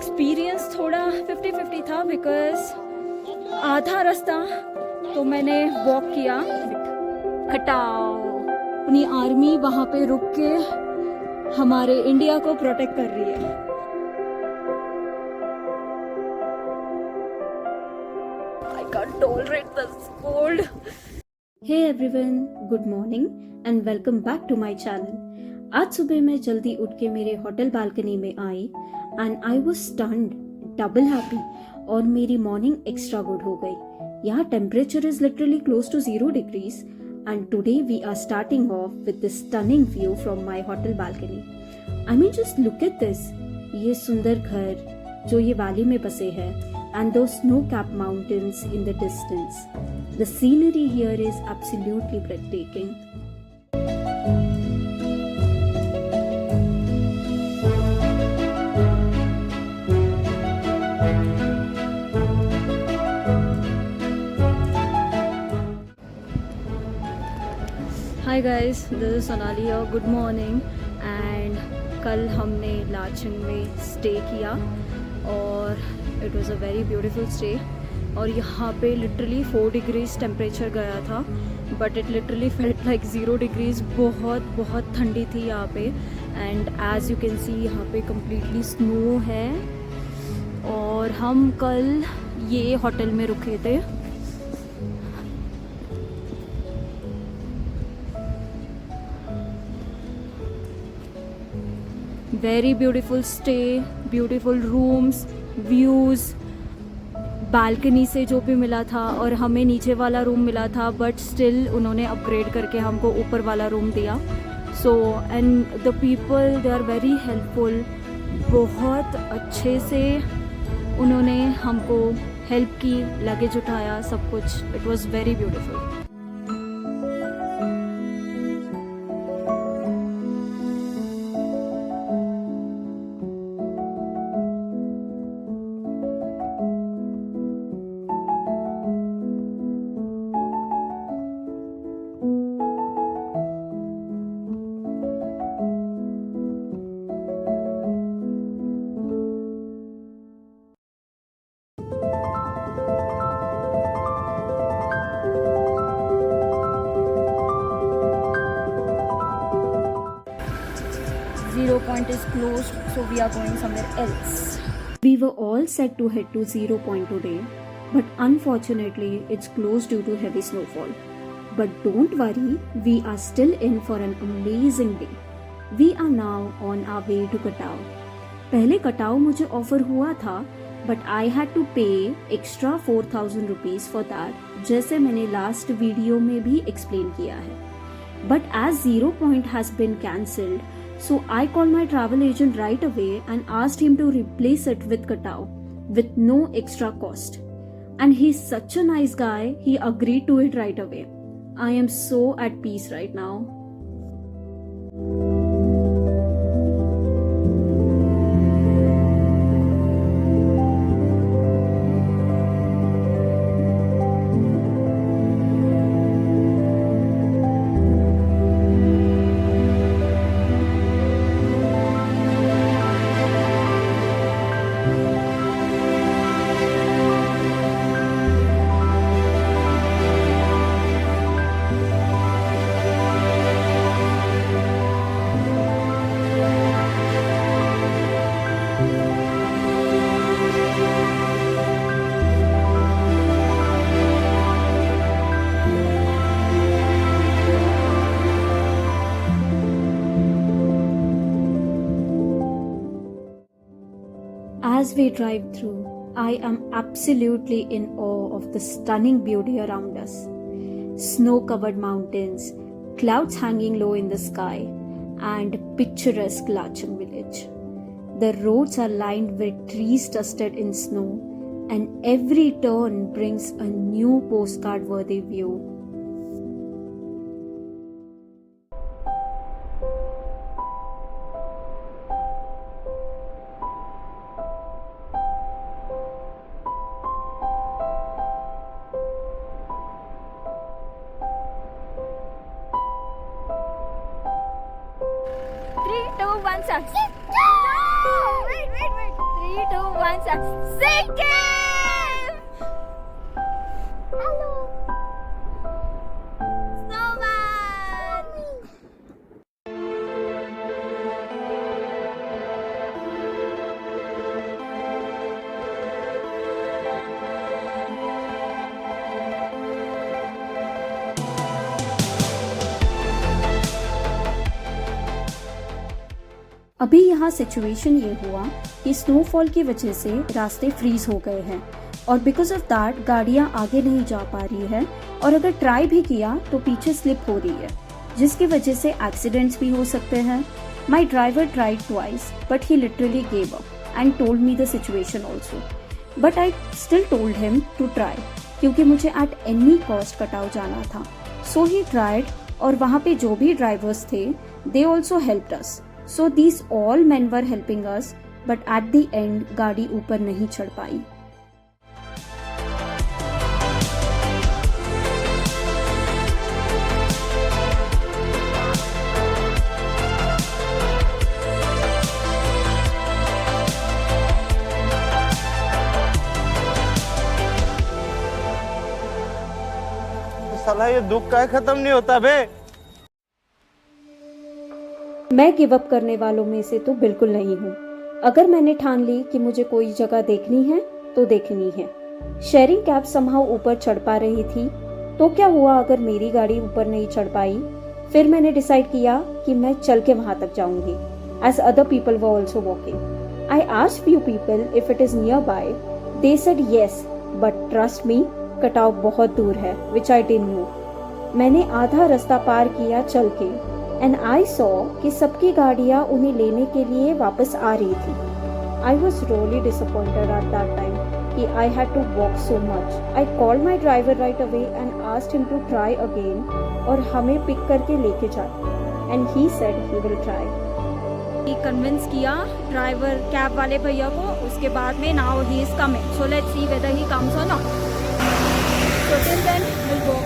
Experience थोड़ा 50-50 था because आधा रास्ता तो मैंने वॉक किया, खटाओ अपनी आर्मी वहाँ पे रुक के हमारे इंडिया को प्रोटेक्ट कर रही है। I can't tolerate this cold. Hey everyone, good morning and welcome back to my channel. आज सुबह मैं जल्दी उठ के मेरे होटल बालकनी में I and I was stunned, double happy, और मेरी मॉर्निंग एक्स्ट्रा गुड हो गई। यहाँ temperature is literally close to 0 degrees and today we are starting off with this stunning view from my hotel balcony. I mean just look at this, ये सुंदर घर जो ये वैली में बसे है and those snow-capped mountains in the distance. The scenery here is absolutely breathtaking. Hi guys, this is Sonali here. Good morning. And कल हमने लाचन में स्टे किया और it was a very beautiful stay. और यहाँ पे लिटरली 4 degrees टेम्परेचर गया था, but it literally felt like 0 degrees। बहुत बहुत ठंडी थी यहाँ पे and as you can see यहाँ पे कम्प्लीटली स्नो है। और हम कल ये होटल में रुके थे। Very beautiful stay, beautiful rooms, views, balcony से जो भी मिला था। और हमें नीचे वाला रूम मिला था बट स्टिल उन्होंने अपग्रेड करके हमको ऊपर वाला रूम दिया। So and the people they are very helpful, बहुत अच्छे से उन्होंने हमको हेल्प की, लगेज उठाया, सब कुछ। It was very beautiful. Zero Point is closed, so we are going somewhere else. We were all set to head to Zero Point today, but unfortunately it's closed due to heavy snowfall. But don't worry, we are still in for an amazing day. We are now on our way to Katao. पहले कटाओ मुझे offer हुआ था, but I had to pay extra 4,000 rupees for that, जैसे मैंने last video में भी explain किया है। But as Zero Point has been cancelled, so I called my travel agent right away and asked him to replace it with Katao with no extra cost. And he's such a nice guy, he agreed to it right away. I am so at peace right now. As we drive through, I am absolutely in awe of the stunning beauty around us. Snow-covered mountains, clouds hanging low in the sky, and picturesque Lachang village. The roads are lined with trees dusted in snow, and every turn brings a new postcard-worthy view. Three, two, one, start. No! Wait. 3, 2, 1, Sikkim! Hello! Snowman! अभी यहाँ situation ये हुआ कि snowfall की वजह से रास्ते freeze हो गए हैं और बिकॉज ऑफ दैट गाड़ियाँ आगे नहीं जा पा रही है और अगर ट्राई भी किया तो पीछे स्लिप हो रही है जिसकी वजह से एक्सीडेंट्स भी हो सकते हैं. My driver tried twice but he literally gave up and told me the situation also. But I still told him to try क्योंकि मुझे एट एनी कॉस्ट कटाव जाना था. सो ही ट्राइड और वहाँ पे जो भी ड्राइवर्स थे they also helped us. So these all men were helping us, but at the end गाड़ी ऊपर नहीं चढ़ पाई. साला ये दुख का खत्म नहीं होता बे. मैं गिव अप करने वालों में से तो बिल्कुल नहीं हूँ. अगर मैंने ठान ली कि मुझे कोई जगह देखनी है तो देखनी है. शेयरिंग कैब समहाउ ऊपर चढ़ पा रही थी तो क्या हुआ अगर मेरी गाड़ी ऊपर नहीं चढ़ पाई. फिर मैंने डिसाइड किया कि मैं चल के वहां तक जाऊंगी as other people were also walking. I asked few people if it is nearby. They said yes but trust me कटाव बहुत दूर है विच आई डिडंट नो. मैंने आधा रास्ता पार किया चल के एंड आई सॉ कि सबकी गाड़ियाँ उन्हें लेने के लिए वापस आ रही थी. I was really disappointed at that time कि I had to walk so much. I called my driver right away and asked him to try again और हमें पिक करके लेके जाए and he said he will try. Convince किया driver cab वाले भैया को. उसके बाद में now he is coming so let's see whether he comes or not. So till then will go.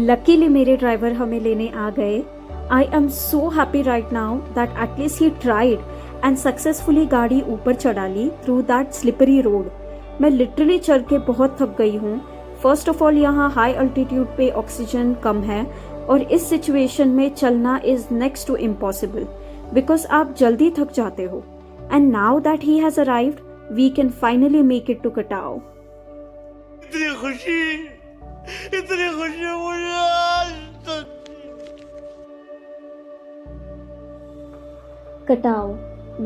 Luckily मेरे ड्राइवर हमें लेने आ गए. I am so happy right now that at least he tried and successfully गाड़ी ऊपर चढ़ा ली through that slippery road. मैं लिटरली चढ़ के बहुत थक गई हूँ. फर्स्ट ऑफ ऑल यहाँ हाई अल्टीट्यूड पे ऑक्सीजन कम है और इस सिचुएशन में चलना is next to impossible because आप जल्दी थक जाते हो. And now that he has arrived we can finally make it to कटाव. इतनी खुशी मुझे आज तक. Katao,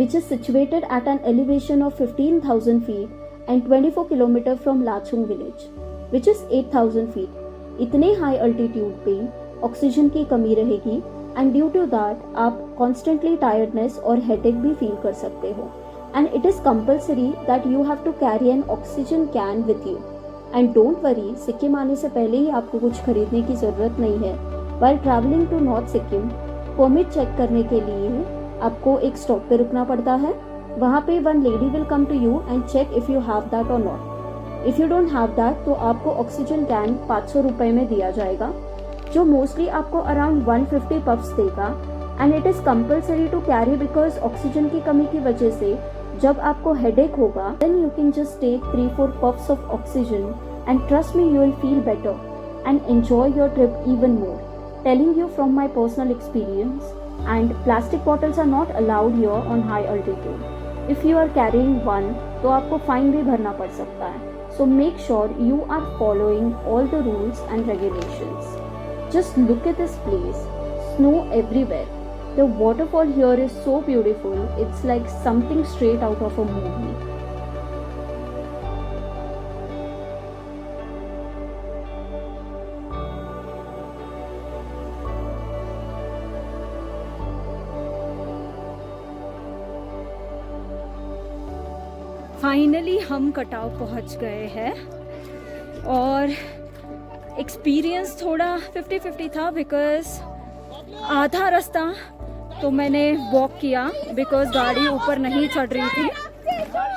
which is situated at an elevation of 15,000 feet and 24 km from Lachung village, which is 8,000 feet. इतने हाई अल्टीट्यूड पे oxygen की कमी रहेगी एंड ड्यू टू दैट आप कॉन्स्टेंटली टायर्डनेस और हेडेक भी फील कर सकते हो. And it is compulsory that you have to carry an oxygen can with you. And don't worry, Sikkim आने से पहले ही आपको कुछ खरीदने की ज़रूरत नहीं है. While travelling to north Sikkim permit check करने के लिए आपको एक स्टॉप पे रुकना पड़ता है. वहाँ पे one lady will come to you and check if you have that or not. If you don't have that तो आपको ऑक्सीजन कैन 500 रुपये में दिया जाएगा जो मोस्टली आपको अराउंड 150 पफ्स देगा. And it is compulsory to carry because oxygen की कमी की वजह से जब आपको हेडेक होगा then you can just take 3-4 puffs of oxygen and trust me you will feel better and enjoy your trip even more. Telling you from my personal experience. And plastic bottles are not allowed here on high altitude. If you are carrying one तो आपको fine भी भरना पड़ सकता है. So make sure you are following all the rules and regulations. Just look at this place. Snow everywhere. The waterfall here is so beautiful, it's like something straight out of a movie. Finally हम कटाव पहुंच गए हैं. और experience थोड़ा 50-50 था, because आधा रास्ता तो मैंने वॉक किया बिकॉज गाड़ी ऊपर नहीं चढ़ रही थी,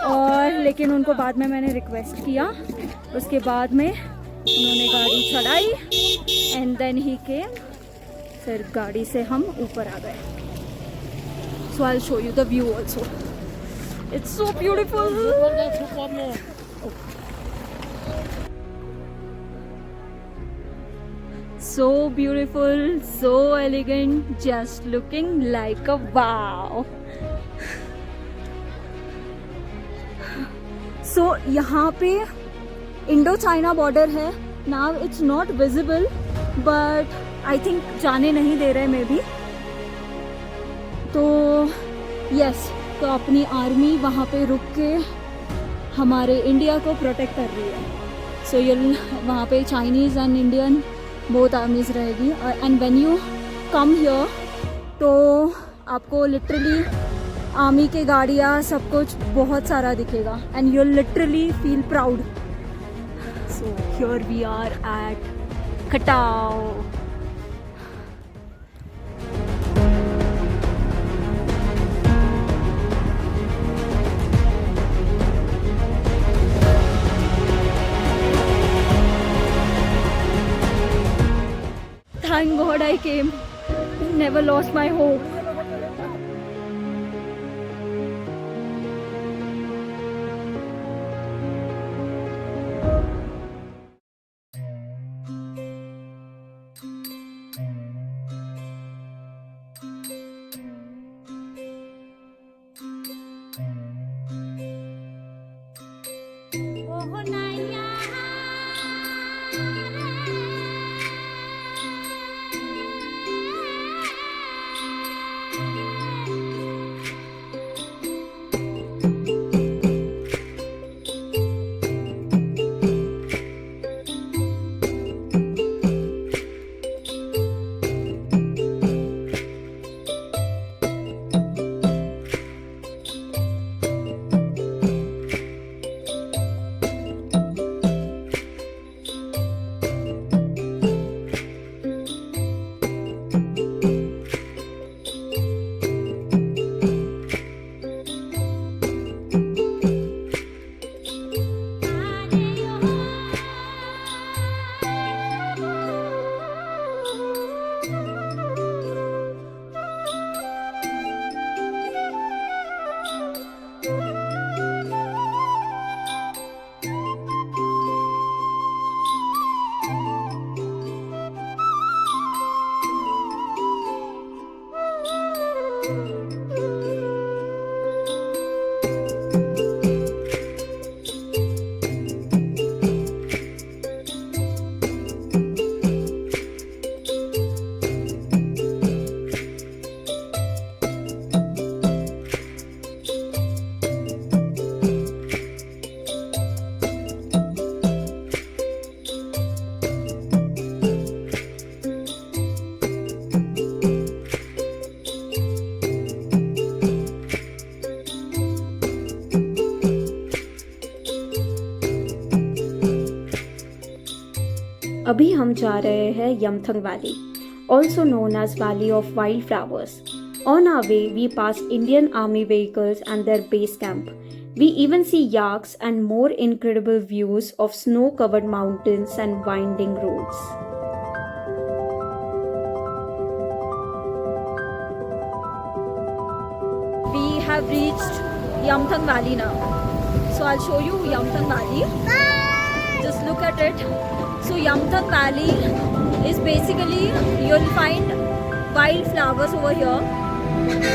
और लेकिन उनको बाद में मैंने रिक्वेस्ट किया, उसके बाद में उन्होंने गाड़ी चढ़ाई एंड देन ही केम, फिर गाड़ी से हम ऊपर आ गए. So I will show you the view also. It's so beautiful. So beautiful, so elegant, just looking like a wow. So यहाँ पे इंडो चाइना बॉर्डर है. Now it's not visible, but I think जाने नहीं दे रहे may be. तो yes, तो अपनी army वहाँ पे रुक के हमारे इंडिया को प्रोटेक्ट कर रही है. सो ये वहाँ पे Chinese and Indian both armies रहेगी. And when you come here तो आपको लिटरली आर्मी के गाड़ियाँ सब कुछ बहुत सारा दिखेगा and you literally feel proud. So here we are at Khatao. Thank God I came. Never lost my hope. अभी हम जा रहे हैं Yumthang valley, also known as Valley of Wildflowers. On our way, we pass Indian Army vehicles and their base camp. We even see yaks and more incredible views of snow-covered mountains and winding roads. We have reached Yamthang Valley now. So I'll show you Yamthang Valley. Just look at it. So Yamthang Valley is basically, you'll find wildflowers over here,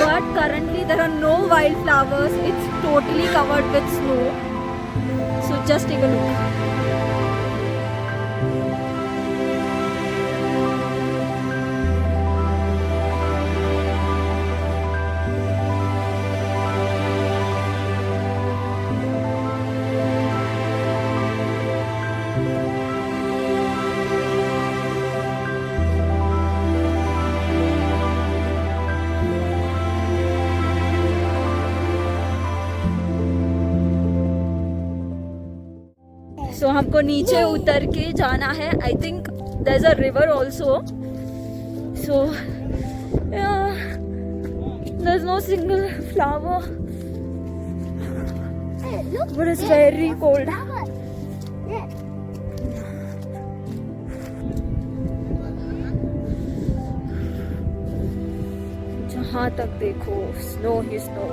but currently there are no wildflowers. It's totally covered with snow. So just take a look. सो हमको नीचे उतर के जाना है. I think there's a river also. So there's no single flower. Hey, look. But it's there's very a cold. flower. Yes. जहाँ तक देखो snow he snow.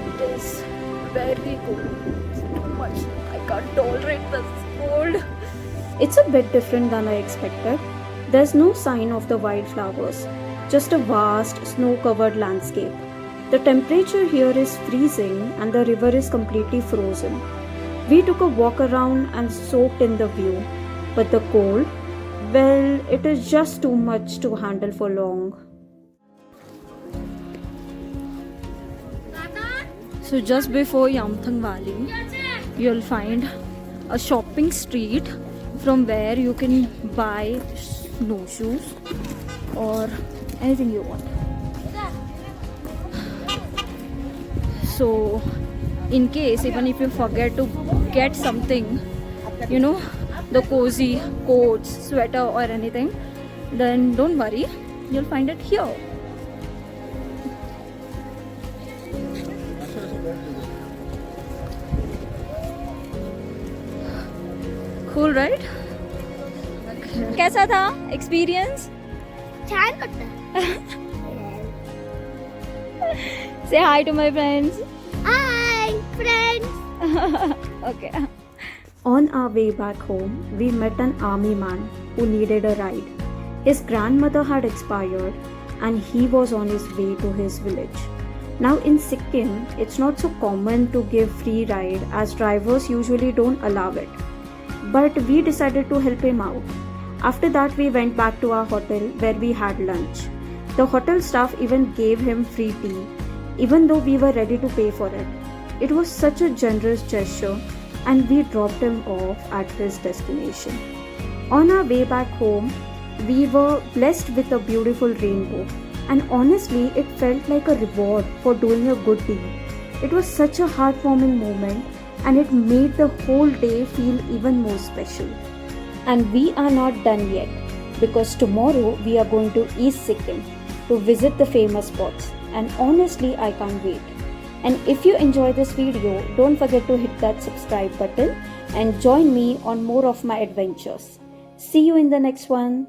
It is very cold. Too much. I can't tolerate this cold. It's a bit different than I expected. There's no sign of the wildflowers, just a vast snow-covered landscape. The temperature here is freezing and the river is completely frozen. We took a walk around and soaked in the view, but the cold, well, it is just too much to handle for long. So just before Yamthang Valley, you'll find a shopping street from where you can buy snowshoes or anything you want. So in case even if you forget to get something, you know, the cozy coats, sweater or anything, then don't worry, you'll find it here. Cool, right? कैसा था experience? छान होता. Say hi to my friends. Hi, friends. Okay. On our way back home, we met an army man who needed a ride. His grandmother had expired and he was on his way to his village. Now in Sikkim, it's not so common to give free ride as drivers usually don't allow it. But we decided to help him out. After that, we went back to our hotel where we had lunch. The hotel staff even gave him free tea, even though we were ready to pay for it. It was such a generous gesture, and we dropped him off at his destination. On our way back home, we were blessed with a beautiful rainbow, and honestly, it felt like a reward for doing a good deed. It was such a heartwarming moment, and it made the whole day feel even more special. And we are not done yet, because tomorrow we are going to East Sikkim to visit the famous spots, and honestly I can't wait. And if you enjoy this video, don't forget to hit that subscribe button and join me on more of my adventures. See you in the next one.